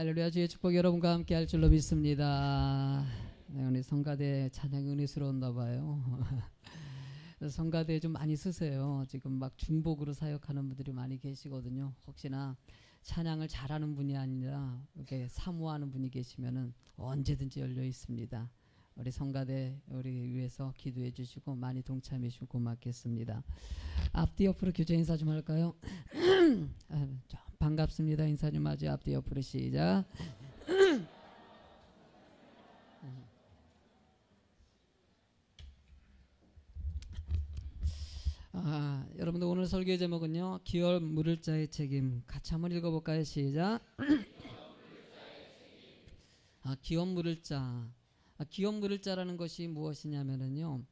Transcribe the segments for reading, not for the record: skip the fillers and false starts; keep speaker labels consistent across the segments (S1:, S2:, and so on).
S1: 할렐루야. 주의 축복 여러분과 함께 할 줄로 믿습니다. 네, 우리 성가대 찬양이 은혜스러웠나 봐요. 성가대 좀 많이 쓰세요. 지금 막 중복으로 사역하는 분들이 많이 계시거든요. 혹시나 찬양을 잘하는 분이 아니라 이렇게 사모하는 분이 계시면은 언제든지 열려 있습니다. 우리 성가대 우리 위해서 기도해 주시고 많이 동참해 주시고 고맙겠습니다. 앞뒤 옆으로 교제 인사 좀 할까요? 반갑습니다. 인사 좀 하죠. 앞뒤 옆으로 시작. 여러분들 오늘 설교 제목은요, 기업 물을 자의 책임. 같이 한번 읽어볼까요? 시작. 기업 물을 자. 기업 물을 자라는 것이 무엇이냐면은요,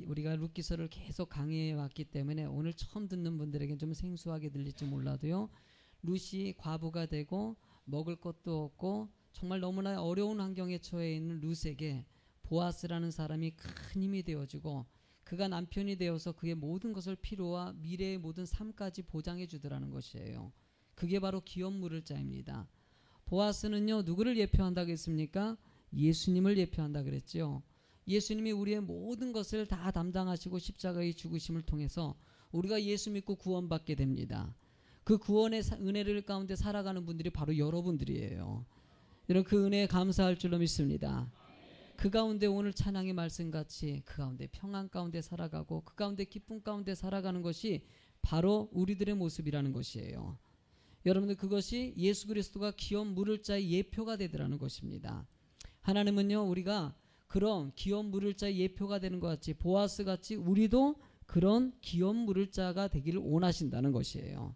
S1: 우리가 룻기서를 계속 강의해 왔기 때문에 오늘 처음 듣는 분들에게 좀 생소하게 들릴지 몰라도요, 룻이 과부가 되고 먹을 것도 없고 정말 너무나 어려운 환경에 처해 있는 룻에게 보아스라는 사람이 큰 힘이 되어주고 그가 남편이 되어서 그의 모든 것을 필요와 미래의 모든 삶까지 보장해 주더라는 것이에요. 그게 바로 기업 물을 자입니다. 보아스는요, 누구를 예표한다고 했습니까? 예수님을 예표한다 그랬죠. 예수님이 우리의 모든 것을 다 담당하시고 십자가의 죽으심을 통해서 우리가 예수 믿고 구원받게 됩니다. 그 구원의 은혜를 가운데 살아가는 분들이 바로 여러분들이에요. 여러분, 그 은혜에 감사할 줄로 믿습니다. 그 가운데 오늘 찬양의 말씀같이 그 가운데 평안 가운데 살아가고 그 가운데 기쁨 가운데 살아가는 것이 바로 우리들의 모습이라는 것이에요. 여러분들, 그것이 예수 그리스도가 기업 물을 자의 예표가 되더라는 것입니다. 하나님은요, 우리가 그런 기업 물을 자의 예표가 되는 것 같이, 보아스 같이 우리도 그런 기업 물을 자가 되기를 원하신다는 것이에요.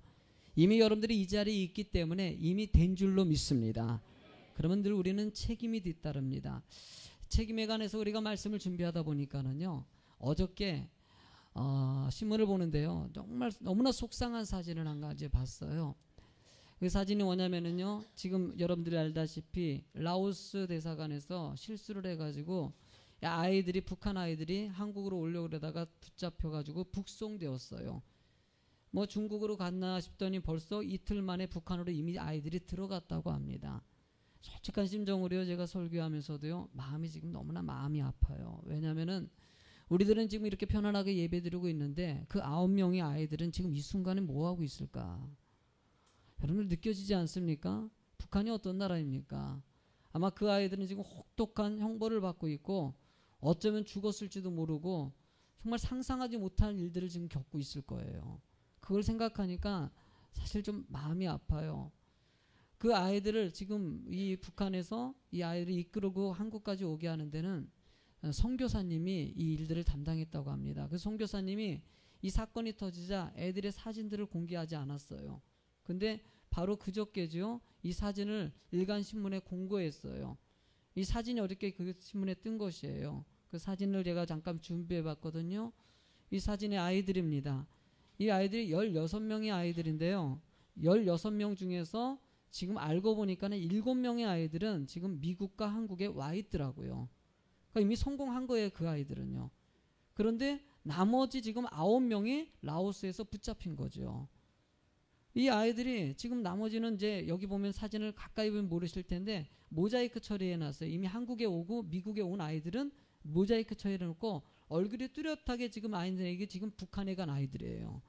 S1: 이미 여러분들이 이 자리에 있기 때문에 이미 된 줄로 믿습니다. 그러면 늘 우리는 책임이 뒤따릅니다. 책임에 관해서 우리가 말씀을 준비하다 보니까는요, 어저께 신문을 보는데요, 정말 너무나 속상한 사진을 한 가지 봤어요. 그 사진이 뭐냐면은요, 지금 여러분들이 알다시피 라오스 대사관에서 실수를 해가지고 아이들이, 북한 아이들이 한국으로 오려고 그러다가 붙잡혀가지고 북송되었어요. 뭐 중국으로 갔나 싶더니 벌써 이틀 만에 북한으로 이미 아이들이 들어갔다고 합니다. 솔직한 심정으로요, 제가 설교하면서도요, 마음이 지금 너무나 마음이 아파요. 왜냐면은 우리들은 지금 이렇게 편안하게 예배드리고 있는데 그 9명의 아이들은 지금 이 순간에 뭐 하고 있을까? 여러분, 느껴지지 않습니까? 북한이 어떤 나라입니까? 아마 그 아이들은 지금 혹독한 형벌을 받고 있고 어쩌면 죽었을지도 모르고 정말 상상하지 못할 일들을 지금 겪고 있을 거예요. 그걸 생각하니까 사실 좀 마음이 아파요. 그 아이들을 지금 이 북한에서 이 아이를 이끌고 한국까지 오게 하는 데는 선교사님이 이 일들을 담당했다고 합니다. 그 선교사님이 이 사건이 터지자 애들의 사진들을 공개하지 않았어요. 근데 바로 그저께죠, 이 사진을 일간신문에 공고했어요. 이 사진이 어저께 그 신문에 뜬 것이에요. 그 사진을 제가 잠깐 준비해 봤거든요. 이 사진의 아이들입니다. 이 아이들이 16명의 아이들인데요, 16명 중에서 지금 알고 보니까는 7명의 아이들은 지금 미국과 한국에 와 있더라고요. 그러니까 이미 성공한 거예요, 그 아이들은요. 그런데 나머지 지금 9명이 라오스에서 붙잡힌 거죠. 이 아이들이 지금 나머지는 이제 여기 보면 사진을 가까이 보면 모르실 텐데 모자이크 처리해 놨어요. 이미 한국에 오고 미국에 온 아이들은 모자이크 처리해 놓고 얼굴이 뚜렷하게 지금 아이들에게 지금 북한에 간 아이들이에요.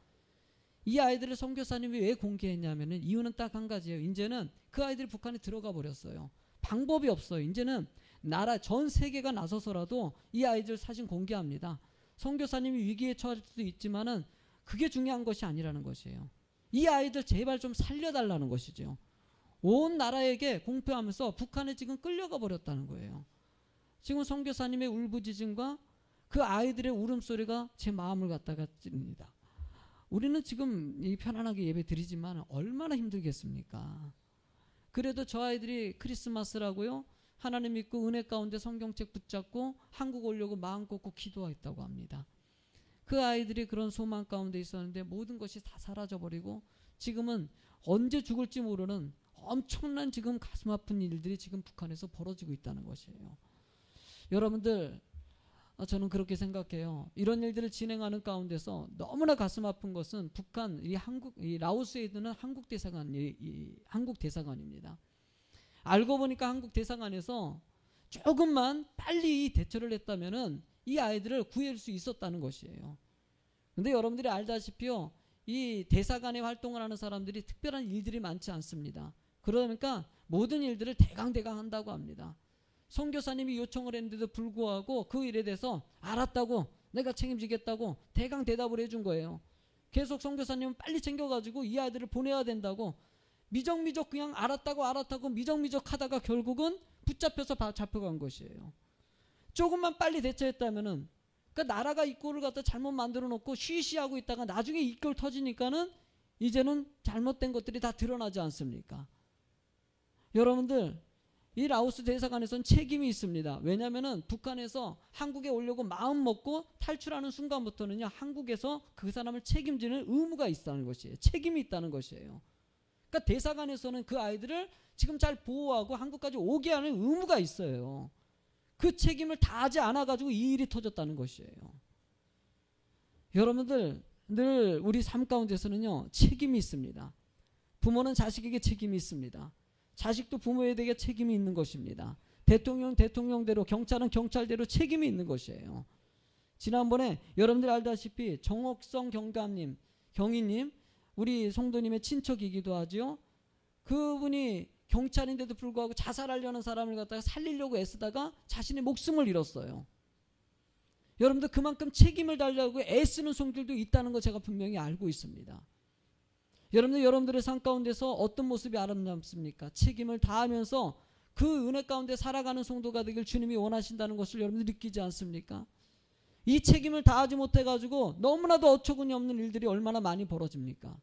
S1: 이 아이들을 선교사님이 왜 공개했냐면은 이유는 딱 한 가지예요. 이제는 그 아이들이 북한에 들어가 버렸어요. 방법이 없어요. 이제는 나라 전 세계가 나서서라도 이 아이들 사진 공개합니다. 선교사님이 위기에 처할 수도 있지만은 그게 중요한 것이 아니라는 것이에요. 이 아이들 제발 좀 살려달라는 것이죠. 온 나라에게 공표하면서 북한에 지금 끌려가 버렸다는 거예요. 지금 선교사님의 울부짖음과 그 아이들의 울음소리가 제 마음을 갖다가 찝니다. 우리는 지금 이 편안하게 예배 드리지만 얼마나 힘들겠습니까? 그래도 저 아이들이 크리스마스라고요, 하나님 믿고 은혜 가운데 성경책 붙잡고 한국 오려고 마음 꽂고 기도했다고 합니다. 그 아이들이 그런 소망 가운데 있었는데 모든 것이 다 사라져버리고 지금은 언제 죽을지 모르는 엄청난 지금 가슴 아픈 일들이 지금 북한에서 벌어지고 있다는 것이에요. 여러분들, 저는 그렇게 생각해요. 이런 일들을 진행하는 가운데서 너무나 가슴 아픈 것은 북한, 이 라오스에 있는 한국 대사관입니다. 알고 보니까 한국 대사관에서 조금만 빨리 대처를 했다면은 이 아이들을 구해줄 수 있었다는 것이에요. 근데 여러분들이 알다시피요, 이 대사관에 활동을 하는 사람들이 특별한 일들이 많지 않습니다. 그러니까 모든 일들을 대강대강 한다고 합니다. 선교사님이 요청을 했는데도 불구하고 그 일에 대해서 알았다고, 내가 책임지겠다고 대강 대답을 해준 거예요. 계속 선교사님은 빨리 챙겨가지고 이 아이들을 보내야 된다고 미적미적 그냥 알았다고 미적미적 하다가 결국은 붙잡혀서 잡혀간 것이에요. 조금만 빨리 대처했다면은, 그러니까 나라가 이 꼴을 갖다 잘못 만들어 놓고 쉬쉬하고 있다가 나중에 이 꼴 터지니까는 이제는 잘못된 것들이 다 드러나지 않습니까? 여러분들, 이 라오스 대사관에서는 책임이 있습니다. 왜냐하면은 북한에서 한국에 오려고 마음 먹고 탈출하는 순간부터는요, 한국에서 그 사람을 책임지는 의무가 있다는 것이에요. 책임이 있다는 것이에요. 그러니까 대사관에서는 그 아이들을 지금 잘 보호하고 한국까지 오게 하는 의무가 있어요. 그 책임을 다하지 않아가지고 이 일이 터졌다는 것이에요. 여러분들, 늘 우리 삶 가운데서는요, 책임이 있습니다. 부모는 자식에게 책임이 있습니다. 자식도 부모에 대해 책임이 있는 것입니다. 대통령은 대통령대로, 경찰은 경찰대로 책임이 있는 것이에요. 지난번에 여러분들 알다시피 정옥성 경위님, 우리 성도님의 친척이기도 하죠. 그분이 경찰인데도 불구하고 자살하려는 사람을 갖다가 살리려고 애쓰다가 자신의 목숨을 잃었어요. 여러분들, 그만큼 책임을 다하려고 애쓰는 손길도 있다는 거 제가 분명히 알고 있습니다. 여러분들의 삶 가운데서 어떤 모습이 아름답습니까? 책임을 다하면서 그 은혜 가운데 살아가는 성도가 되길 주님이 원하신다는 것을 여러분들 느끼지 않습니까? 이 책임을 다하지 못해가지고 너무나도 어처구니 없는 일들이 얼마나 많이 벌어집니까?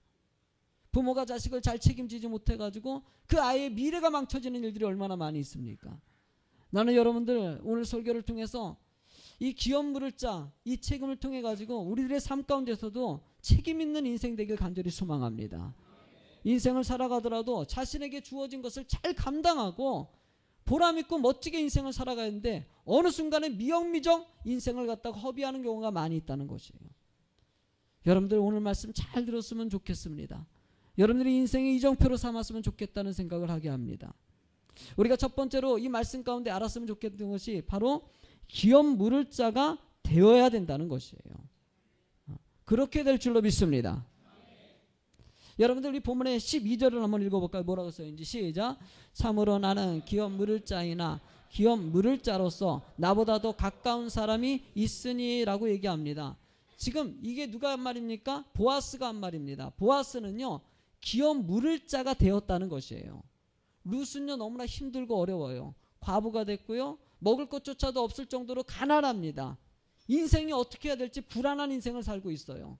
S1: 부모가 자식을 잘 책임지지 못해가지고 그 아이의 미래가 망쳐지는 일들이 얼마나 많이 있습니까? 나는 여러분들 오늘 설교를 통해서 이 기업 물을 자, 이 책임을 통해 가지고 우리들의 삶 가운데서도 책임 있는 인생 되길 간절히 소망합니다. 인생을 살아가더라도 자신에게 주어진 것을 잘 감당하고 보람 있고 멋지게 인생을 살아가야 하는데 어느 순간에 미역미적 인생을 갖다가 허비하는 경우가 많이 있다는 것이에요. 여러분들 오늘 말씀 잘 들었으면 좋겠습니다. 여러분들이 인생의 이정표로 삼았으면 좋겠다는 생각을 하게 합니다. 우리가 첫 번째로 이 말씀 가운데 알았으면 좋겠던 것이 바로 기업 물을 자가 되어야 된다는 것이에요. 그렇게 될 줄로 믿습니다. 여러분들 우리 본문의 12절을 한번 읽어볼까요? 뭐라고 써있는지 시작. 참으로 나는 기업 물을 자이나 기업 물을 자로서 나보다 더 가까운 사람이 있으니 라고 얘기합니다. 지금 이게 누가 한 말입니까? 보아스가 한 말입니다. 보아스는요, 기업 물을 자가 되었다는 것이에요. 룻은요, 너무나 힘들고 어려워요. 과부가 됐고요, 먹을 것조차도 없을 정도로 가난합니다. 인생이 어떻게 해야 될지 불안한 인생을 살고 있어요.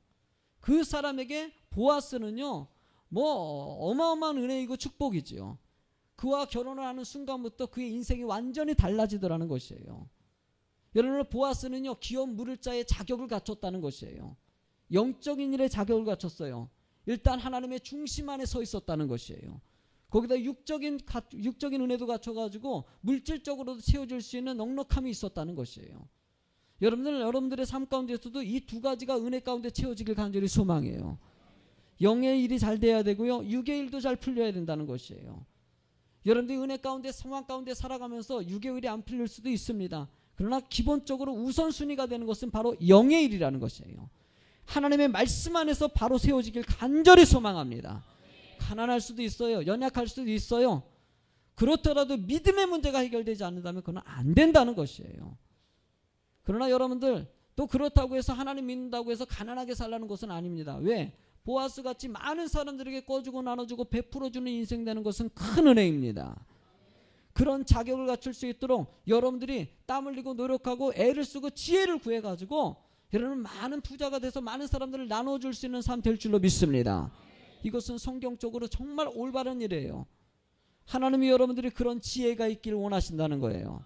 S1: 그 사람에게 보아스는요, 뭐 어마어마한 은혜이고 축복이지요. 그와 결혼을 하는 순간부터 그의 인생이 완전히 달라지더라는 것이에요. 여러분, 보아스는요, 기업 물을 자의 자격을 갖췄다는 것이에요. 영적인 일의 자격을 갖췄어요. 일단 하나님의 중심 안에 서 있었다는 것이에요. 거기다 육적인 은혜도 갖춰가지고 물질적으로도 채워줄 수 있는 넉넉함이 있었다는 것이에요. 여러분들의 삶 가운데서도 이 두 가지가 은혜 가운데 채워지길 간절히 소망해요. 영의 일이 잘 돼야 되고요, 육의 일도 잘 풀려야 된다는 것이에요. 여러분들이 은혜 가운데, 상황 가운데 살아가면서 육의 일이 안 풀릴 수도 있습니다. 그러나 기본적으로 우선순위가 되는 것은 바로 영의 일이라는 것이에요. 하나님의 말씀 안에서 바로 세워지길 간절히 소망합니다. 가난할 수도 있어요. 연약할 수도 있어요. 그렇더라도 믿음의 문제가 해결되지 않는다면 그건 안 된다는 것이에요. 그러나 여러분들, 또 그렇다고 해서 하나님 믿는다고 해서 가난하게 살라는 것은 아닙니다. 왜? 보아스 같이 많은 사람들에게 꺼주고 나눠주고 베풀어주는 인생 되는 것은 큰 은혜입니다. 그런 자격을 갖출 수 있도록 여러분들이 땀 흘리고 노력하고 애를 쓰고 지혜를 구해가지고 여러분 많은 부자가 돼서 많은 사람들을 나눠줄 수 있는 삶 될 줄로 믿습니다. 이것은 성경적으로 정말 올바른 일이에요. 하나님이 여러분들이 그런 지혜가 있기를 원하신다는 거예요.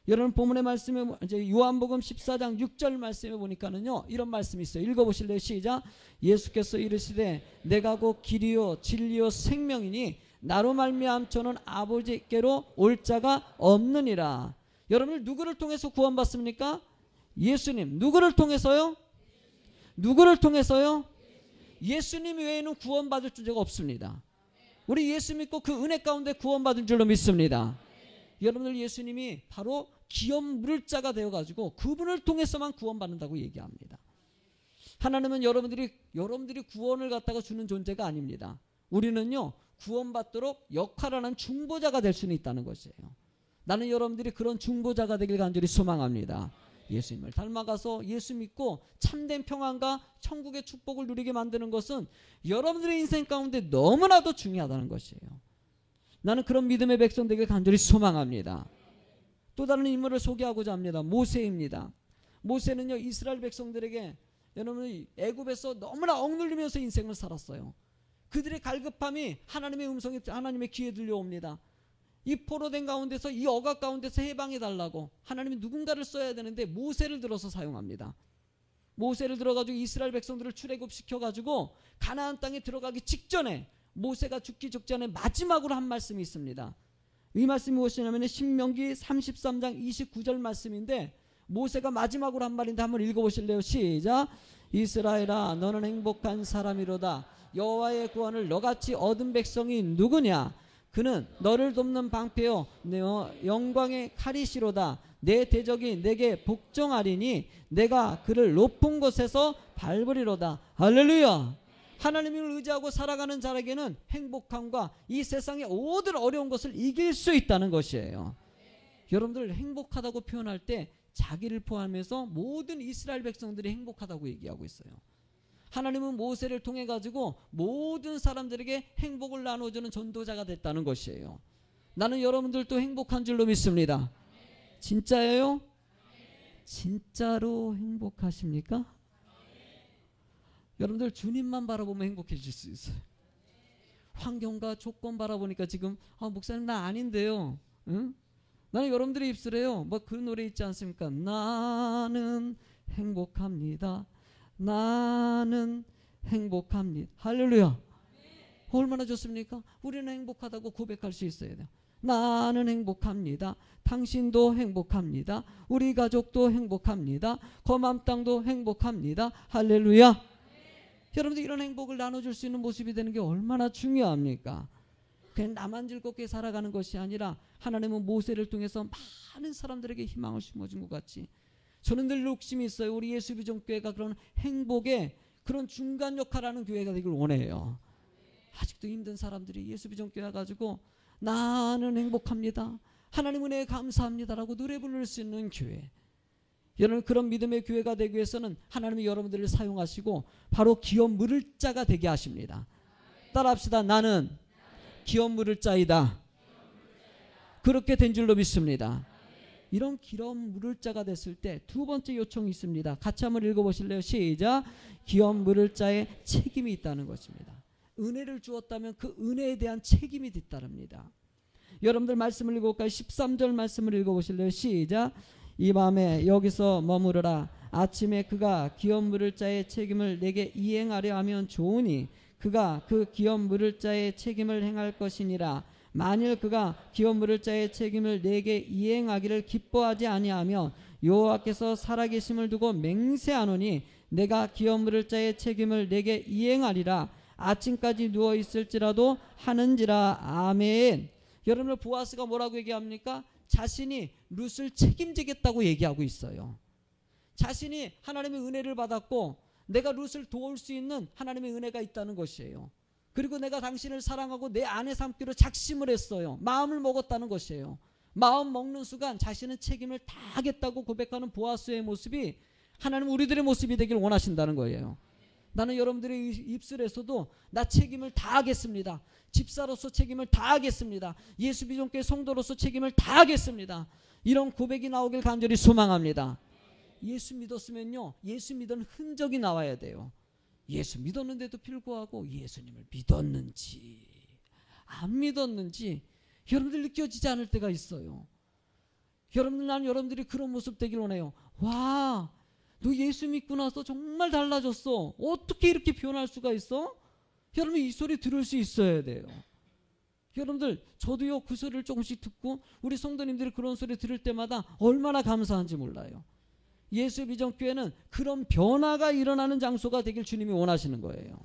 S1: 여러분 본문의 말씀에 이제 요한복음 14장 6절 말씀에 보니까는요, 이런 말씀이 있어요. 읽어보실래요? 시작. 예수께서 이르시되 내가 곧 길이요 진리요 생명이니 나로 말미암고는 아버지께로 올 자가 없느니라. 여러분 누구를 통해서 구원받습니까? 예수님. 누구를 통해서요? 누구를 통해서요? 예수님 외에는 구원받을 존재가 없습니다. 우리 예수 믿고 그 은혜 가운데 구원받은 줄로 믿습니다. 여러분들 예수님이 바로 기업 물을 자가 되어가지고 그분을 통해서만 구원받는다고 얘기합니다. 하나님은 여러분들이 구원을 갖다가 주는 존재가 아닙니다. 우리는요 구원받도록 역할하는 중보자가 될 수는 있다는 것이에요. 나는 여러분들이 그런 중보자가 되길 간절히 소망합니다. 예수님을 닮아가서 예수 믿고 참된 평안과 천국의 축복을 누리게 만드는 것은 여러분들의 인생 가운데 너무나도 중요하다는 것이에요. 나는 그런 믿음의 백성 되길 간절히 소망합니다. 또 다른 인물을 소개하고자 합니다. 모세입니다. 모세는요 이스라엘 백성들에게 여러분 애굽에서 너무나 억눌리면서 인생을 살았어요. 그들의 갈급함이 하나님의 음성이 하나님의 귀에 들려옵니다. 이 포로된 가운데서 이 억압 가운데서 해방해 달라고 하나님이 누군가를 써야 되는데 모세를 들어서 사용합니다. 모세를 들어가지고 이스라엘 백성들을 출애굽시켜가지고 가나안 땅에 들어가기 직전에 모세가 죽기 직전에 마지막으로 한 말씀이 있습니다. 이 말씀이 무엇이냐면 신명기 33장 29절 말씀인데 모세가 마지막으로 한 말인데 한번 읽어보실래요? 시작. 이스라엘아 너는 행복한 사람이로다. 여호와의 구원을 너같이 얻은 백성이 누구냐? 그는 너를 돕는 방패요 영광의 칼이시로다. 내 대적이 내게 복종하리니 내가 그를 높은 곳에서 밟으리로다. 할렐루야. 하나님을 의지하고 살아가는 자에게는 행복함과 이 세상의 모든 어려운 것을 이길 수 있다는 것이에요. 여러분들 행복하다고 표현할 때 자기를 포함해서 모든 이스라엘 백성들이 행복하다고 얘기하고 있어요. 하나님은 모세를 통해 가지고 모든 사람들에게 행복을 나눠주는 전도자가 됐다는 것이에요. 나는 여러분들도 행복한 줄로 믿습니다. 진짜예요? 진짜로 행복하십니까? 여러분들 주님만 바라보면 행복해질 수 있어요. 환경과 조건 바라보니까 지금 목사님 나 아닌데요. 응? 나는 여러분들의 입술에요. 뭐 그 노래 있지 않습니까? 나는 행복합니다. 나는 행복합니다. 할렐루야. 얼마나 좋습니까? 우리는 행복하다고 고백할 수 있어야 돼요. 나는 행복합니다. 당신도 행복합니다. 우리 가족도 행복합니다. 거맘 땅도 행복합니다. 할렐루야. 여러분들 이런 행복을 나눠줄 수 있는 모습이 되는 게 얼마나 중요합니까? 그냥 나만 즐겁게 살아가는 것이 아니라 하나님은 모세를 통해서 많은 사람들에게 희망을 심어준 것 같이 저는 늘 욕심이 있어요. 우리 예수비전교회가 그런 행복의 그런 중간 역할을 하는 교회가 되길 원해요. 아직도 힘든 사람들이 예수비전교회 가지고 나는 행복합니다. 하나님 은혜에 감사합니다라고 노래 부를 수 있는 교회. 여러분 그런 믿음의 교회가 되기 위해서는 하나님이 여러분들을 사용하시고 바로 기업 물을 자가 되게 하십니다. 따라합시다. 나는 기업 물을 자이다. 그렇게 된 줄로 믿습니다. 이런 기업 물을 자가 됐을 때 두 번째 요청이 있습니다. 같이 한번 읽어보실래요? 시작. 기업 물을 자의 책임이 있다는 것입니다. 은혜를 주었다면 그 은혜에 대한 책임이 뒤따릅니다. 여러분들 말씀을 읽어볼까요? 13절 말씀을 읽어보실래요? 시작. 이 밤에 여기서 머무르라. 아침에 그가 기업 물을 자의 책임을 내게 이행하려 하면 좋으니 그가 그 기업 물을 자의 책임을 행할 것이니라. 만일 그가 기업 물을 자의 책임을 내게 이행하기를 기뻐하지 아니하면 여호와께서 살아계심을 두고 맹세하노니 내가 기업 물을 자의 책임을 내게 이행하리라. 아침까지 누워 있을지라도 하는지라. 아멘. 여러분들 보아스가 뭐라고 얘기합니까? 자신이 룻을 책임지겠다고 얘기하고 있어요. 자신이 하나님의 은혜를 받았고 내가 룻을 도울 수 있는 하나님의 은혜가 있다는 것이에요. 그리고 내가 당신을 사랑하고 내 아내 삼기로 작심을 했어요. 마음을 먹었다는 것이에요. 마음 먹는 순간 자신은 책임을 다 하겠다고 고백하는 보아스의 모습이 하나님 우리들의 모습이 되길 원하신다는 거예요. 나는 여러분들의 입술에서도 나 책임을 다 하겠습니다. 집사로서 책임을 다 하겠습니다. 예수비전교회 성도로서 책임을 다 하겠습니다. 이런 고백이 나오길 간절히 소망합니다. 예수 믿었으면요, 예수 믿은 흔적이 나와야 돼요. 예수 믿었는데도 불구하고 예수님을 믿었는지 안 믿었는지 여러분들 느껴지지 않을 때가 있어요. 여러분들, 난 여러분들이 그런 모습 되길 원해요. 와, 너 예수 믿고 나서 정말 달라졌어. 어떻게 이렇게 변할 수가 있어? 여러분 이 소리 들을 수 있어야 돼요. 여러분들 저도요 그 소리를 조금씩 듣고 우리 성도님들이 그런 소리 들을 때마다 얼마나 감사한지 몰라요. 예수비전교회는 그런 변화가 일어나는 장소가 되길 주님이 원하시는 거예요.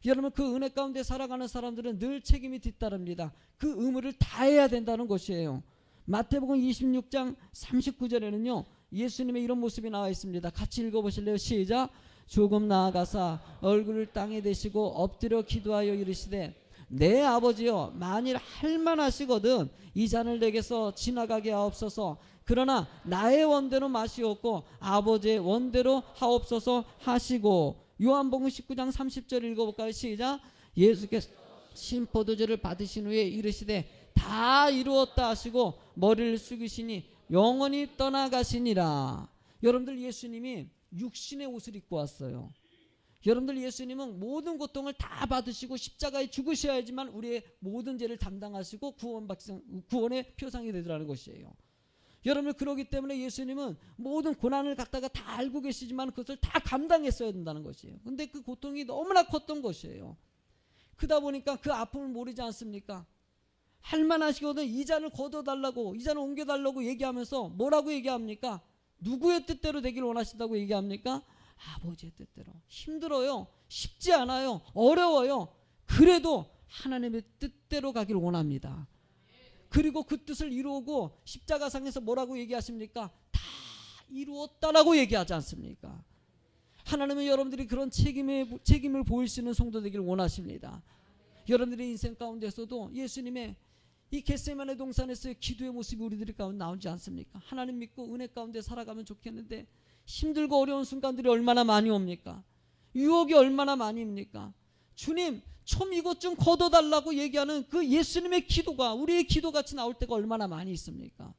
S1: 여러분, 그 은혜 가운데 살아가는 사람들은 늘 책임이 뒤따릅니다. 그 의무를 다해야 된다는 것이에요. 마태복음 26장 39절에는요 예수님의 이런 모습이 나와 있습니다. 같이 읽어보실래요? 시작. 조금 나아가사 얼굴을 땅에 대시고 엎드려 기도하여 이르시되 내 아버지여, 만일 할만하시거든 이 잔을 내게서 지나가게 하옵소서. 그러나 나의 원대로 마시옵고 아버지의 원대로 하옵소서 하시고. 요한복음 19장 30절 읽어볼까요? 시작. 예수께서 신포도주를 받으신 후에 이르시되 다 이루었다 하시고 머리를 숙이시니 영원히 떠나가시니라. 여러분들, 예수님이 육신의 옷을 입고 왔어요. 여러분들, 예수님은 모든 고통을 다 받으시고 십자가에 죽으셔야지만 우리의 모든 죄를 담당하시고 구원의 표상이 되더라는 것이에요. 여러분, 그러기 때문에 예수님은 모든 고난을 갖다가 다 알고 계시지만 그것을 다 감당했어야 된다는 것이에요. 근데 그 고통이 너무나 컸던 것이에요. 그러다 보니까 그 아픔을 모르지 않습니까? 할만하시거든 이 잔을 거둬달라고, 이 잔을 옮겨달라고 얘기하면서 뭐라고 얘기합니까? 누구의 뜻대로 되길 원하신다고 얘기합니까? 아버지의 뜻대로. 힘들어요. 쉽지 않아요. 어려워요. 그래도 하나님의 뜻대로 가길 원합니다. 그리고 그 뜻을 이루고 십자가상에서 뭐라고 얘기하십니까? 다 이루었다라고 얘기하지 않습니까? 하나님은 여러분들이 그런 책임을 보일 수 있는 성도 되길 원하십니다. 여러분들의 인생 가운데서도 예수님의 이 겟세마네 동산에서의 기도의 모습이 우리들 가운데 나오지 않습니까? 하나님 믿고 은혜 가운데 살아가면 좋겠는데 힘들고 어려운 순간들이 얼마나 많이 옵니까? 유혹이 얼마나 많이 옵니까? 주님, 좀 이것 좀 걷어달라고 얘기하는 그 예수님의 기도가 우리의 기도같이 나올 때가 얼마나 많이 있습니까?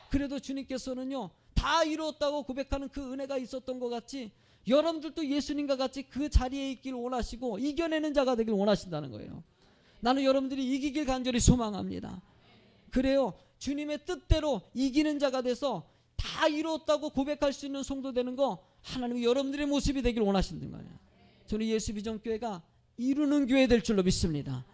S1: 그래도 주님께서는요 다 이루었다고 고백하는 그 은혜가 있었던 것 같이 여러분들도 예수님과 같이 그 자리에 있길 원하시고 이겨내는 자가 되길 원하신다는 거예요. 나는 여러분들이 이기길 간절히 소망합니다. 그래요, 주님의 뜻대로 이기는 자가 돼서 다 이루었다고 고백할 수 있는 성도 되는 거 하나님이 여러분들의 모습이 되길 원하시는 거예요. 저는 예수비전교회가 이루는 교회 될 줄로 믿습니다.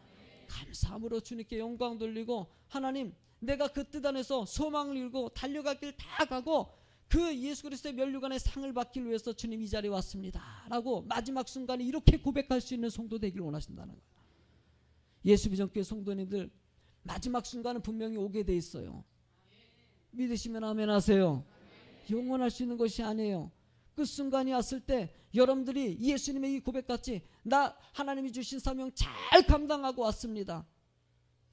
S1: 감사함으로 주님께 영광 돌리고, 하나님, 내가 그 뜻 안에서 소망을 이루고 달려갈 길 다 가고 그 예수 그리스도의 면류관의 상을 받기 위해서 주님 이 자리에 왔습니다 라고 마지막 순간에 이렇게 고백할 수 있는 성도 되길 원하신다는 거예요. 예수비전교회 성도님들, 마지막 순간은 분명히 오게 돼 있어요. 믿으시면 아멘 하세요. 영원할 수 있는 것이 아니에요. 그 순간이 왔을 때 여러분들이 예수님의 이 고백같이 나 하나님이 주신 사명 잘 감당하고 왔습니다,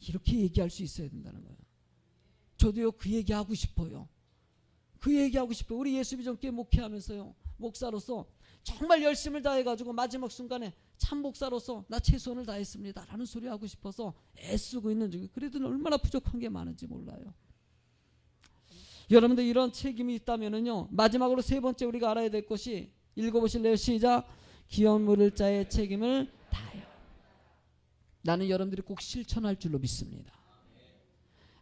S1: 이렇게 얘기할 수 있어야 된다는 거예요. 저도요 그 얘기하고 싶어요. 그 얘기하고 싶어요. 우리 예수비전교회 목회하면서요, 목사로서 정말 열심을 다해가지고 마지막 순간에 참 목사로서 나 최선을 다했습니다 라는 소리 하고 싶어서 애쓰고 있는 중에, 그래도 얼마나 부족한 게 많은지 몰라요. 여러분들, 이런 책임이 있다면은요, 마지막으로 세 번째 우리가 알아야 될 것이, 읽어보실래요? 시작. 기업 물을 자의 책임을 다하여. 나는 여러분들이 꼭 실천할 줄로 믿습니다.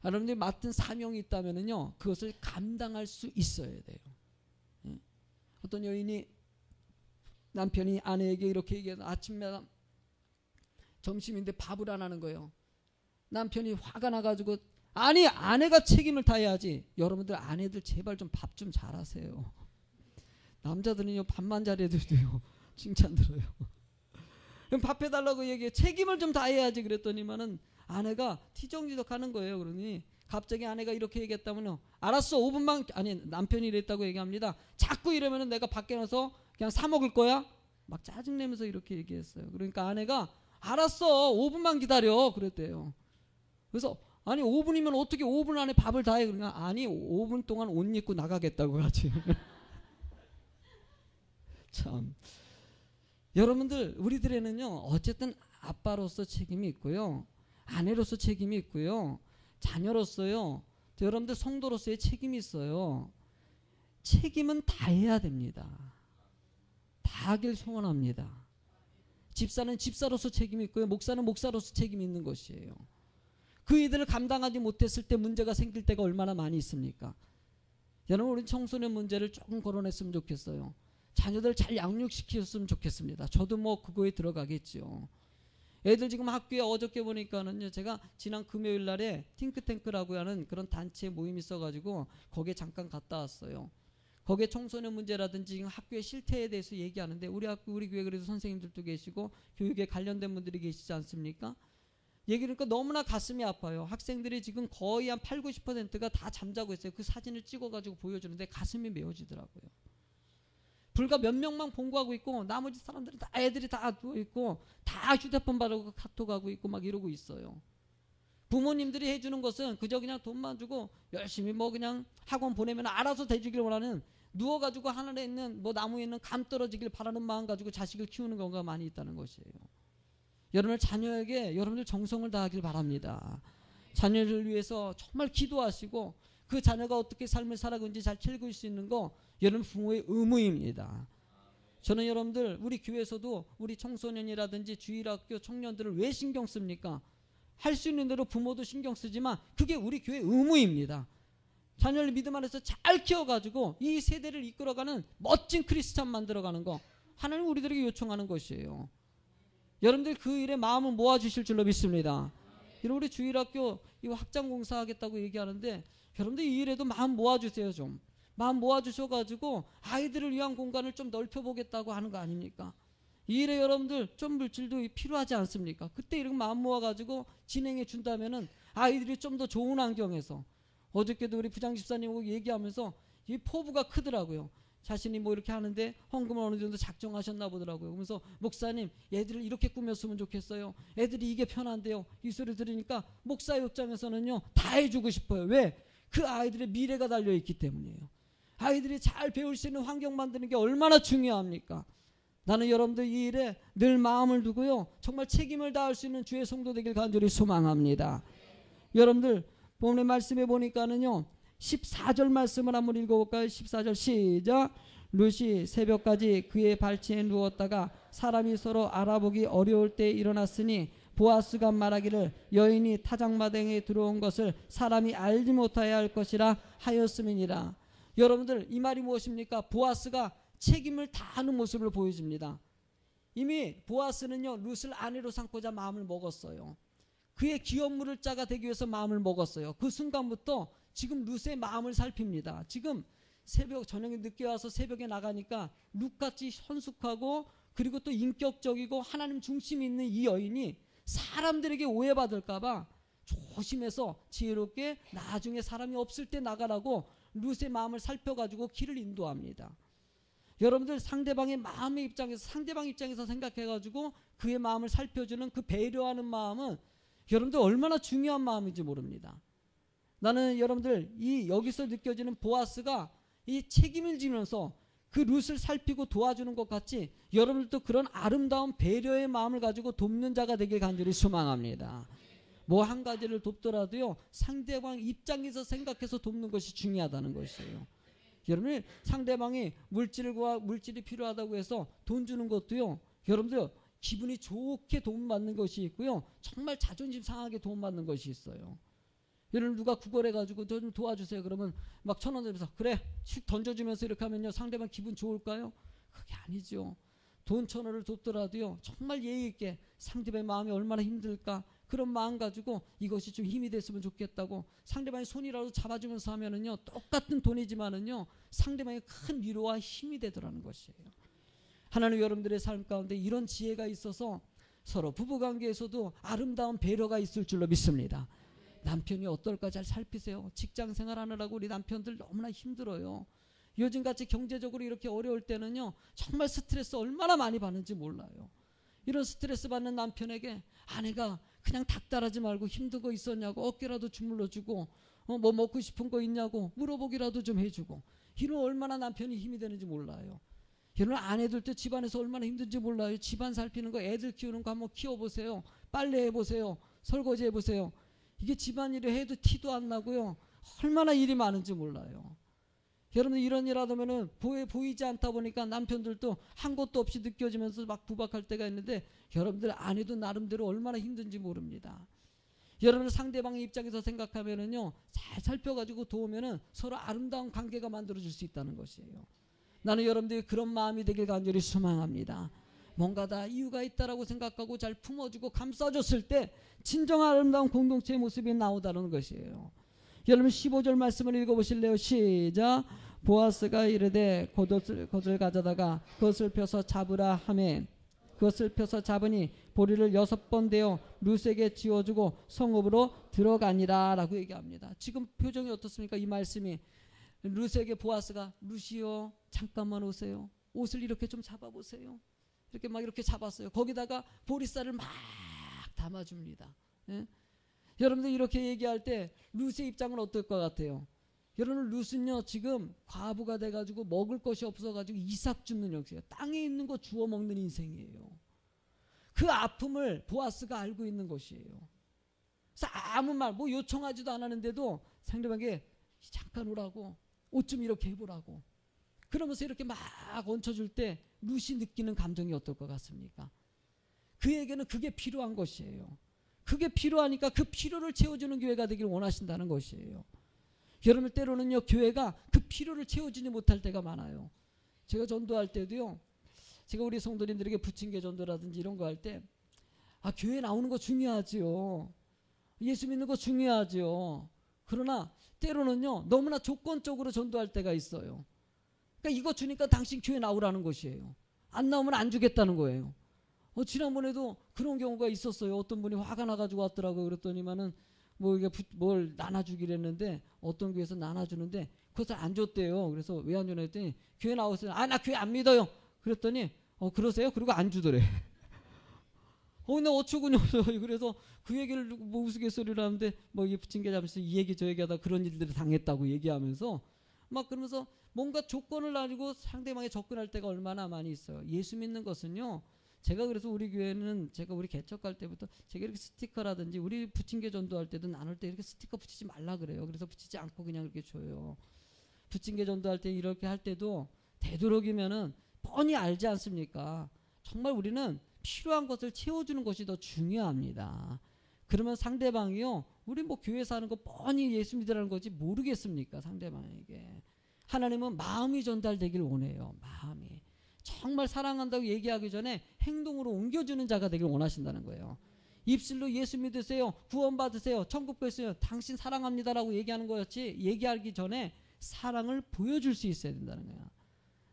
S1: 여러분들이 맡은 사명이 있다면은요, 그것을 감당할 수 있어야 돼요. 어떤 여인이, 남편이 아내에게 이렇게 얘기해서 아침마다 점심인데 밥을 안 하는 거예요. 남편이 화가 나가지고, 아니 아내가 책임을 다해야지. 여러분들 아내들 제발 좀 밥 좀 잘하세요. 남자들은요 밥만 잘해도 돼요 칭찬 들어요. 그럼 밥 해달라고 얘기해. 책임을 좀 다해야지 그랬더니만은 아내가 티정지적 하는 거예요. 그러니 갑자기 아내가 이렇게 얘기했다면요, 알았어 5분만, 아니 남편이 이랬다고 얘기합니다. 자꾸 이러면은 내가 밖에 나서 그냥 사 먹을 거야, 막 짜증내면서 이렇게 얘기했어요. 그러니까 아내가 알았어 5분만 기다려 그랬대요. 그래서 아니 5분이면 어떻게 5분 안에 밥을 다 해? 그러니까 아니 5분 동안 옷 입고 나가겠다고 하지. 참, 여러분들, 우리들에는요 어쨌든 아빠로서 책임이 있고요, 아내로서 책임이 있고요, 자녀로서요, 여러분들 성도로서의 책임이 있어요. 책임은 다 해야 됩니다. 다 하길 소원합니다. 집사는 집사로서 책임이 있고요, 목사는 목사로서 책임이 있는 것이에요. 그 일들을 감당하지 못했을 때 문제가 생길 때가 얼마나 많이 있습니까? 여러분, 우리 청소년 문제를 조금 거론했으면 좋겠어요. 자녀들 잘 양육시켰으면 좋겠습니다. 저도 뭐 그거에 들어가겠죠. 애들 지금 학교에 어저께 보니까는요, 제가 지난 금요일 날에 팅크탱크라고 하는 그런 단체 모임이 있어가지고 거기에 잠깐 갔다 왔어요. 거기에 청소년 문제라든지 학교의 실태에 대해서 얘기하는데 우리 교회 그래도 선생님들도 계시고 교육에 관련된 분들이 계시지 않습니까? 얘기하니까 너무나 가슴이 아파요. 학생들이 지금 거의 한 8, 90%가 다 잠자고 있어요. 그 사진을 찍어가지고 보여주는데 가슴이 메어지더라고요. 불과 몇 명만 본거하고 있고 나머지 사람들은 다 애들이 다 누워있고 다 휴대폰 바르고 카톡하고 있고 막 이러고 있어요. 부모님들이 해주는 것은 그저 그냥 돈만 주고 열심히 뭐 그냥 학원 보내면 알아서 돼주길 원하는, 누워가지고 하늘에 있는 뭐 나무에 있는 감 떨어지길 바라는 마음 가지고 자식을 키우는 경우가 많이 있다는 것이에요. 여러분들 자녀에게 여러분들 정성을 다하길 바랍니다. 자녀를 위해서 정말 기도하시고 그 자녀가 어떻게 삶을 살아가는지 잘 읽을 수 있는 거 여러분 부모의 의무입니다. 저는 여러분들 우리 교회에서도 우리 청소년이라든지 주일학교 청년들을 왜 신경 씁니까? 할 수 있는 대로 부모도 신경 쓰지만 그게 우리 교회 의무입니다. 자녀를 믿음 안에서 잘 키워가지고 이 세대를 이끌어가는 멋진 크리스찬 만들어가는 거 하나님 우리들에게 요청하는 것이에요. 여러분들 그 일에 마음을 모아주실 줄로 믿습니다. 우리 주일학교 이거 확장공사 하겠다고 얘기하는데 여러분들 이 일에도 마음 모아주세요. 좀 마음 모아주셔가지고 아이들을 위한 공간을 좀 넓혀보겠다고 하는 거 아닙니까? 이 일에 여러분들 좀 물질도 필요하지 않습니까? 그때 이렇게 마음 모아가지고 진행해 준다면은 아이들이 좀 더 좋은 환경에서, 어저께도 우리 부장집사님하고 얘기하면서 이 포부가 크더라고요. 자신이 뭐 이렇게 하는데 헌금을 어느 정도 작정하셨나 보더라고요. 그러면서 목사님 애들을 이렇게 꾸몄으면 좋겠어요. 애들이 이게 편한데요. 이 소리 들으니까 목사 입장에서는요 다 해주고 싶어요. 왜? 그 아이들의 미래가 달려있기 때문이에요. 아이들이 잘 배울 수 있는 환경 만드는 게 얼마나 중요합니까? 나는 여러분들 이 일에 늘 마음을 두고요 정말 책임을 다할 수 있는 주의 성도 되길 간절히 소망합니다. 여러분들 본문의 말씀에 보니까는요 14절 말씀을 한번 읽어볼까요? 14절 시작. 룻이 새벽까지 그의 발치에 누웠다가 사람이 서로 알아보기 어려울 때 일어났으니 보아스가 말하기를 여인이 타작마당에 들어온 것을 사람이 알지 못하여야 할 것이라 하였음이니라. 여러분들 이 말이 무엇입니까? 보아스가 책임을 다하는 모습을 보여줍니다. 이미 보아스는요 룻을 아내로 삼고자 마음을 먹었어요. 그의 기업물을 자가 되기 위해서 마음을 먹었어요. 그 순간부터 지금 룻의 마음을 살핍니다. 지금 새벽 저녁에 늦게 와서 새벽에 나가니까 룻같이 현숙하고 그리고 또 인격적이고 하나님 중심이 있는 이 여인이 사람들에게 오해받을까봐 조심해서 지혜롭게 나중에 사람이 없을 때 나가라고 룻의 마음을 살펴가지고 길을 인도합니다. 여러분들 상대방의 마음의 입장에서 상대방 입장에서 생각해가지고 그의 마음을 살펴주는 그 배려하는 마음은 여러분들 얼마나 중요한 마음인지 모릅니다. 나는 여러분들 이 여기서 느껴지는 보아스가 이 책임을 지면서 그 룻을 살피고 도와주는 것 같이 여러분들도 그런 아름다운 배려의 마음을 가지고 돕는 자가 되길 간절히 소망합니다. 뭐 한 가지를 돕더라도요 상대방 입장에서 생각해서 돕는 것이 중요하다는 것이에요. 여러분이 상대방이 물질이 필요하다고 해서 돈 주는 것도요 여러분들 기분이 좋게 도움받는 것이 있고요 정말 자존심 상하게 도움받는 것이 있어요. 여러분 누가 구걸해가지고 저 좀 도와주세요 그러면 막 1,000원 들면서 그래 슉 던져주면서 이렇게 하면요 상대방 기분 좋을까요? 그게 아니죠. 돈 1,000원을 돕더라도요 정말 예의 있게 상대방의 마음이 얼마나 힘들까 그런 마음 가지고 이것이 좀 힘이 됐으면 좋겠다고 상대방의 손이라도 잡아주면서 하면은요 똑같은 돈이지만은요 상대방의 큰 위로와 힘이 되더라는 것이에요. 하나님 여러분들의 삶 가운데 이런 지혜가 있어서 서로 부부관계에서도 아름다운 배려가 있을 줄로 믿습니다. 남편이 어떨까 잘 살피세요. 직장 생활하느라고 우리 남편들 너무나 힘들어요. 요즘같이 경제적으로 이렇게 어려울 때는요 정말 스트레스 얼마나 많이 받는지 몰라요. 이런 스트레스 받는 남편에게 아내가 그냥 닥달하지 말고 힘든 거 있었냐고 어깨라도 주물러주고 뭐 먹고 싶은 거 있냐고 물어보기라도 좀 해주고 이런 얼마나 남편이 힘이 되는지 몰라요. 여러분 아내들도 집안에서 얼마나 힘든지 몰라요. 집안 살피는 거 애들 키우는 거 한번 키워보세요. 빨래 해보세요. 설거지 해보세요. 이게 집안일을 해도 티도 안 나고요 얼마나 일이 많은지 몰라요. 여러분들 이런 일 하다면은 보이지 않다 보니까 남편들도 한 것도 없이 느껴지면서 막 부박할 때가 있는데 여러분들 아내도 나름대로 얼마나 힘든지 모릅니다. 여러분들 상대방의 입장에서 생각하면은요 잘 살펴가지고 도우면은 서로 아름다운 관계가 만들어질 수 있다는 것이에요. 나는 여러분들이 그런 마음이 되길 간절히 소망합니다. 뭔가 다 이유가 있다라고 생각하고 잘 품어주고 감싸줬을 때 진정한 아름다운 공동체의 모습이 나오다는 것이에요. 여러분 15절 말씀을 읽어보실래요? 시작. 보아스가 이르되 겉을 가져다가 그것을 펴서 잡으라 하매 그것을 펴서 잡으니 보리를 6번 대어 룻에게 지어주고 성읍으로 들어가니라 라고 얘기합니다. 지금 표정이 어떻습니까? 이 말씀이 룻에게 보아스가 룻이요 잠깐만 오세요. 옷을 이렇게 좀 잡아보세요. 이렇게 막 이렇게 잡았어요. 거기다가 보리쌀을 막 담아줍니다. 예? 여러분들 이렇게 얘기할 때 룻의 입장은 어떨 것 같아요? 여러분 룻은요 지금 과부가 돼가지고 먹을 것이 없어가지고 이삭 줍는 형식이에요. 땅에 있는 거 주워 먹는 인생이에요. 그 아픔을 보아스가 알고 있는 것이에요. 그래서 아무 말 뭐 요청하지도 않았는데도 상대방에게 잠깐 오라고 옷 좀 이렇게 해보라고 그러면서 이렇게 막 얹혀줄 때 룻이 느끼는 감정이 어떨 것 같습니까? 그에게는 그게 필요한 것이에요. 그게 필요하니까 그 필요를 채워주는 교회가 되기를 원하신다는 것이에요. 여러분 때로는요 교회가 그 필요를 채워주지 못할 때가 많아요. 제가 전도할 때도요 제가 우리 성도님들에게 부침개 전도라든지 이런 거 할 때 교회 나오는 거 중요하지요. 예수 믿는 거 중요하지요. 그러나 때로는요 너무나 조건적으로 전도할 때가 있어요. 그러니까 이거 주니까 당신 교회 나오라는 것이에요. 안 나오면 안 주겠다는 거예요. 지난번에도 그런 경우가 있었어요. 어떤 분이 화가 나가지고 왔더라고요. 그랬더니만은 뭐 이게 뭘 나눠주기로 했는데 어떤 교회에서 나눠주는데 그것을 안 줬대요. 그래서 왜 안 주나 했더니 교회 나오세요. 나 교회 안 믿어요. 그랬더니 그러세요? 그리고 안 주더래. 나 어처구니 없어요. 그래서 그 얘기를 뭐 우스갯소리를 하는데 뭐 이게 부침개 잡으면서 이 얘기 저 얘기하다 그런 일들을 당했다고 얘기하면서 막 그러면서 뭔가 조건을 가지고 상대방에 접근할 때가 얼마나 많이 있어요. 예수 믿는 것은요. 제가 그래서 우리 교회는 제가 우리 개척 갈 때부터 제가 이렇게 스티커라든지 우리 부침개 전도할 때도 나눌 때 이렇게 스티커 붙이지 말라 그래요. 그래서 붙이지 않고 그냥 이렇게 줘요. 부침개 전도할 때 이렇게 할 때도 되도록이면은 뻔히 알지 않습니까? 정말 우리는 필요한 것을 채워주는 것이 더 중요합니다. 그러면 상대방이요 우리 뭐 교회에서 하는 거 뻔히 예수 믿으라는 거지 모르겠습니까? 상대방에게 하나님은 마음이 전달되길 원해요. 마음이 정말 사랑한다고 얘기하기 전에 행동으로 옮겨주는 자가 되길 원하신다는 거예요. 입술로 예수 믿으세요. 구원 받으세요. 천국 뵙세요. 당신 사랑합니다라고 얘기하는 거였지 얘기하기 전에 사랑을 보여줄 수 있어야 된다는 거야.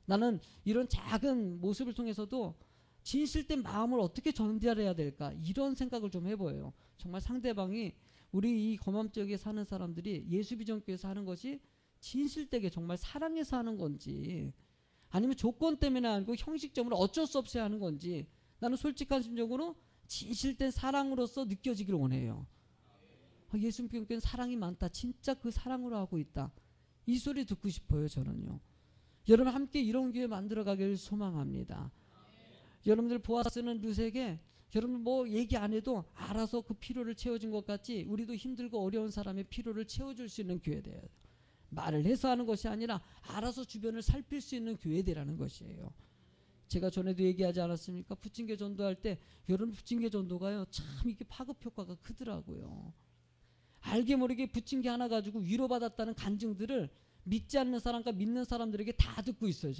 S1: 나는 이런 작은 모습을 통해서도 진실된 마음을 어떻게 전달해야 될까 이런 생각을 좀 해보여요. 정말 상대방이 우리 이 검암 지역에 사는 사람들이 예수비전교회에서 하는 것이 진실되게 정말 사랑해서 하는 건지 아니면 조건 때문에 아니고 형식적으로 어쩔 수 없이 하는 건지 나는 솔직한 심정으로 진실된 사랑으로서 느껴지기를 원해요. 예수님께는 사랑이 많다. 진짜 그 사랑으로 하고 있다. 이 소리 듣고 싶어요. 저는요. 여러분 함께 이런 교회 만들어가길 소망합니다. 여러분들 보아스는 룻에게 여러분 뭐 얘기 안 해도 알아서 그 필요를 채워준 것 같이 우리도 힘들고 어려운 사람의 필요를 채워줄 수 있는 교회 돼요. 말을 해서 하는 것이 아니라 알아서 주변을 살필 수 있는 교회되라는 것이에요. 제가 전에도 얘기하지 않았습니까? 부침개 전도할 때 여러분 부침개 전도가요 참 이게 파급 효과가 크더라고요. 알게 모르게 부침개 하나 가지고 위로받았다는 간증들을 믿지 않는 사람과 믿는 사람들에게 다 듣고 있어요.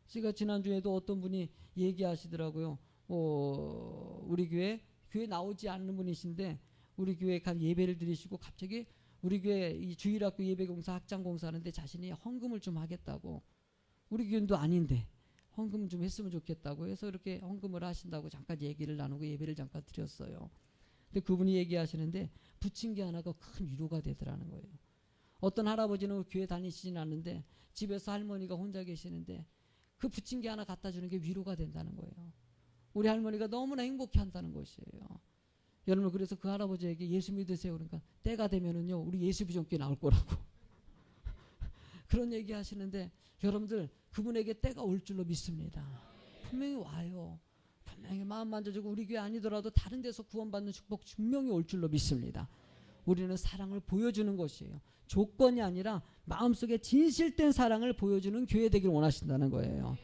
S1: 제가 지난주에도 어떤 분이 얘기하시더라고요. 우리 교회 나오지 않는 분이신데 우리 교회 간 예배를 드리시고 갑자기 우리 교회 이 주일학교 예배공사 학장공사 하는데 자신이 헌금을 좀 하겠다고 우리 교회도 아닌데 헌금 좀 했으면 좋겠다고 해서 이렇게 헌금을 하신다고 잠깐 얘기를 나누고 예배를 잠깐 드렸어요. 근데 그분이 얘기하시는데 부침개 하나가 큰 위로가 되더라는 거예요. 어떤 할아버지는 교회 다니시진 않는데 집에서 할머니가 혼자 계시는데 그 부침개 하나 갖다 주는 게 위로가 된다는 거예요. 우리 할머니가 너무나 행복해 한다는 것이에요. 여러분 그래서 그 할아버지에게 예수 믿으세요. 그러니까 때가 되면은요 우리 예수비전교회 나올 거라고 그런 얘기 하시는데 여러분들 그분에게 때가 올 줄로 믿습니다. 분명히 와요. 분명히 마음 만져주고 우리 교회 아니더라도 다른 데서 구원받는 축복 분명히 올 줄로 믿습니다. 우리는 사랑을 보여주는 것이에요. 조건이 아니라 마음속에 진실된 사랑을 보여주는 교회 되길 원하신다는 거예요.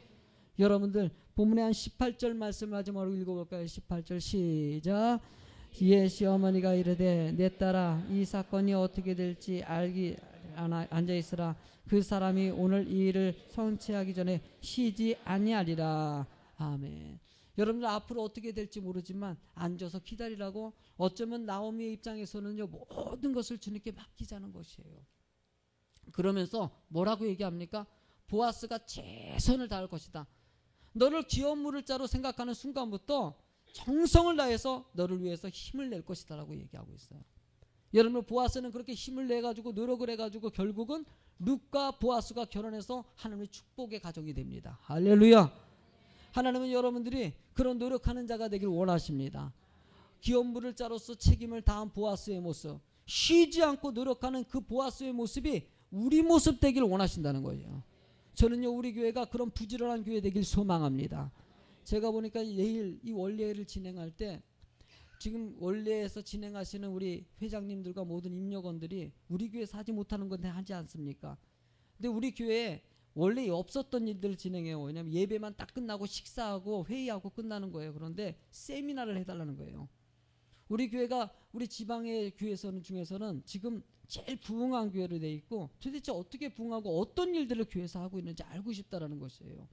S1: 여러분들 본문의 한 18절 말씀 마지막으로 읽어볼까요? 18절 시작. 이에 시어머니가 이르되 내 딸아 이 사건이 어떻게 될지 알기 앉아있으라. 그 사람이 오늘 이 일을 성취하기 전에 쉬지 아니하리라. 아멘. 여러분들 앞으로 어떻게 될지 모르지만 앉아서 기다리라고. 어쩌면 나오미의 입장에서는요 모든 것을 주님께 맡기자는 것이에요. 그러면서 뭐라고 얘기합니까? 보아스가 최선을 다할 것이다. 너를 기업 물을 자로 생각하는 순간부터 정성을 다해서 너를 위해서 힘을 낼 것이다 라고 얘기하고 있어요. 여러분, 보아스는 그렇게 힘을 내가지고 노력을 해가지고 결국은 룻과 보아스가 결혼해서 하나님의 축복의 가정이 됩니다. 할렐루야. 하나님은 여러분들이 그런 노력하는 자가 되길 원하십니다. 기업 물을 자로서 책임을 다한 보아스의 모습, 쉬지 않고 노력하는 그 보아스의 모습이 우리 모습 되길 원하신다는 거예요. 저는요, 우리 교회가 그런 부지런한 교회 되길 소망합니다. 제가 보니까 내일 이 원례회를 진행할 때 지금 원례에서 진행하시는 우리 회장님들과 모든 임력원들이 우리 교회에서 하지 못하는 건데 하지 않습니까? 근데 우리 교회에 원래 없었던 일들을 진행해요. 왜냐하면 예배만 딱 끝나고 식사하고 회의하고 끝나는 거예요. 그런데 세미나를 해달라는 거예요. 우리 교회가 우리 지방의 교회에서는 중에서는 지금 제일 부흥한 교회로 돼 있고 도대체 어떻게 부흥하고 어떤 일들을 교회에서 하고 있는지 알고 싶다라는 것이에요.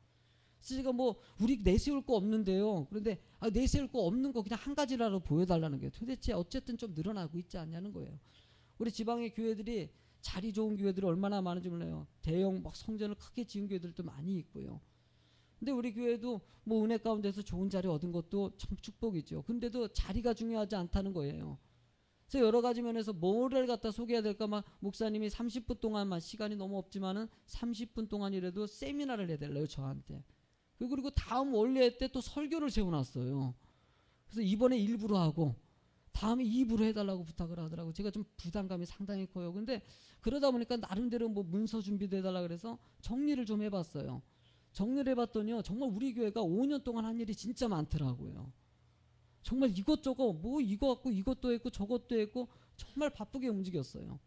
S1: 그래서 제가 뭐 우리 내세울 거 없는데요. 그런데 내세울 거 없는 거 그냥 한 가지라도 보여달라는 거예요. 도대체 어쨌든 좀 늘어나고 있지 않냐는 거예요. 우리 지방의 교회들이 자리 좋은 교회들이 얼마나 많은지 몰라요. 대형 막 성전을 크게 지은 교회들도 많이 있고요. 근데 우리 교회도 뭐 은혜 가운데서 좋은 자리 얻은 것도 참 축복이죠. 근데도 자리가 중요하지 않다는 거예요. 그래서 여러 가지 면에서 뭐를 갖다 소개해야 될까 막 목사님이 30분 동안만 시간이 너무 없지만은 30분 동안이라도 세미나를 해달래요 저한테. 그리고 다음 원래 때 또 설교를 세워놨어요. 그래서 이번에 일부러 하고 다음에 2부로 해달라고 부탁을 하더라고. 제가 좀 부담감이 상당히 커요. 근데 그러다 보니까 나름대로 뭐 문서 준비도 해달라 그래서 정리를 좀 해봤어요. 정리를 해봤더니요, 정말 우리 교회가 5년 동안 한 일이 진짜 많더라고요. 정말 이것저것 뭐 이거 갖고 이것도 했고 저것도 했고 정말 바쁘게 움직였어요.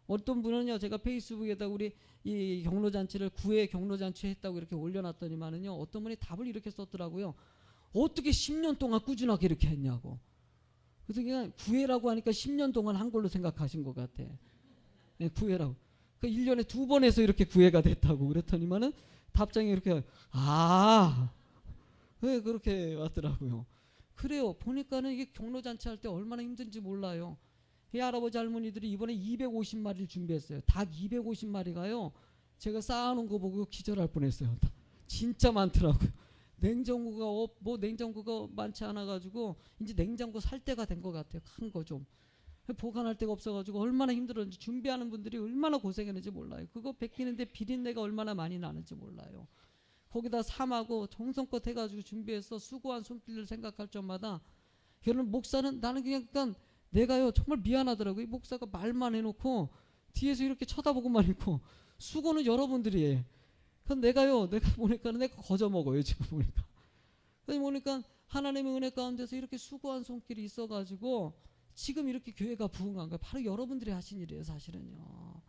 S1: 어떤 분은요, 제가 페이스북에다 우리 이 경로잔치를 9회 경로잔치 했다고 이렇게 올려놨더니만은요, 어떤 분이 답을 이렇게 썼더라고요. 어떻게 10년 동안 꾸준하게 이렇게 했냐고. 그래서 그냥 9회라고 하니까 10년 동안 한 걸로 생각하신 것 같아. 네, 9회라고. 그 1년에 2번 해서 이렇게 9회가 됐다고 그랬더니만은 답장이 이렇게 네, 그렇게 왔더라고요. 그래요. 보니까는 이게 경로잔치 할 때 얼마나 힘든지 몰라요. 이 할아버지 할머니들이 이번에 250마리를 준비했어요. 닭 250마리가요. 제가 쌓아놓은 거 보고 기절할 뻔했어요. 진짜 많더라고요. 냉장고가 많지 않아 가지고 이제 냉장고 살 때가 된 것 같아요. 큰 거 좀. 보관할 데가 없어가지고 얼마나 힘들었는지, 준비하는 분들이 얼마나 고생했는지 몰라요. 그거 베끼는데 비린내가 얼마나 많이 나는지 몰라요. 거기다 삼하고 정성껏 해가지고 준비해서 수고한 손길을 생각할 적마다 여러분, 목사는 나는 그냥 내가요 정말 미안하더라고요. 이 목사가 말만 해놓고 뒤에서 이렇게 쳐다보고만 있고 수고는 여러분들이 해. 그럼 내가 보니까는 내가 거저 먹어요 지금 보니까. 그래서 보니까 하나님의 은혜 가운데서 이렇게 수고한 손길이 있어가지고 지금 이렇게 교회가 부흥한 거예요. 바로 여러분들이 하신 일이에요 사실은요.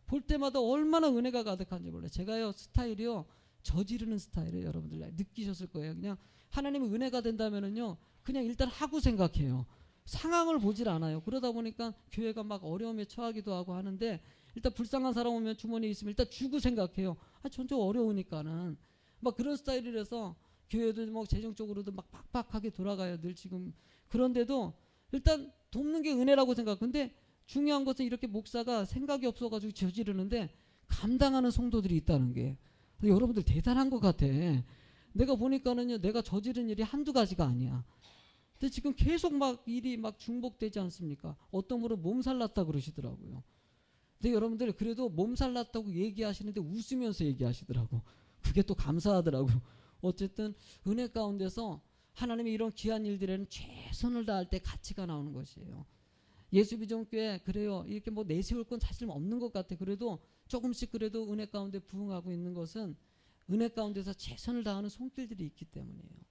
S1: 볼 때마다 얼마나 은혜가 가득한지 몰라요. 제가요 스타일이요 저지르는 스타일이에요. 여러분들 느끼셨을 거예요. 그냥 하나님의 은혜가 된다면은요 그냥 일단 하고 생각해요. 상황을 보질 않아요. 그러다 보니까 교회가 막 어려움에 처하기도 하고 하는데 일단 불쌍한 사람 오면 주머니에 있으면 일단 주고 생각해요. 전 좀 어려우니까는 막 그런 스타일이라서 교회도 뭐 재정적으로도 막 팍팍하게 돌아가요 늘 지금. 그런데도 일단 돕는 게 은혜라고 생각. 근데 중요한 것은 이렇게 목사가 생각이 없어가지고 저지르는데 감당하는 성도들이 있다는 게 여러분들 대단한 것 같아. 내가 보니까는요 내가 저지른 일이 한두 가지가 아니야. 근데 지금 계속 막 일이 막 중복되지 않습니까? 어떤 분은 몸살 났다 그러시더라고요. 근데 여러분들 그래도 몸살 났다고 얘기하시는데 웃으면서 얘기하시더라고. 그게 또 감사하더라고요. 어쨌든 은혜 가운데서 하나님의 이런 귀한 일들에는 최선을 다할 때 가치가 나오는 것이에요. 예수비전교회 그래요. 이렇게 뭐 내세울 건 사실 없는 것 같아. 그래도 조금씩 그래도 은혜 가운데 부흥하고 있는 것은 은혜 가운데서 최선을 다하는 손길들이 있기 때문이에요.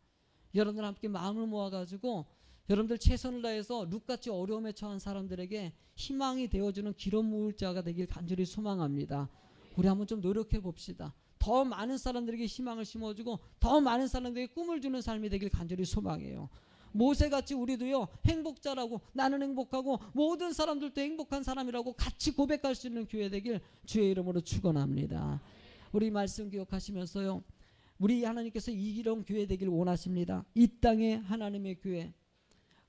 S1: 여러분들 함께 마음을 모아가지고 여러분들 최선을 다해서 룻같이 어려움에 처한 사람들에게 희망이 되어주는 기름 부을 자가 되길 간절히 소망합니다. 우리 한번 좀 노력해 봅시다. 더 많은 사람들에게 희망을 심어주고 더 많은 사람들에게 꿈을 주는 삶이 되길 간절히 소망해요. 모세같이 우리도요 행복자라고, 나는 행복하고 모든 사람들도 행복한 사람이라고 같이 고백할 수 있는 교회 되길 주의 이름으로 축원합니다. 우리 말씀 기억하시면서요, 우리 하나님께서 이런 교회 되길 원하십니다. 이 땅에 하나님의 교회,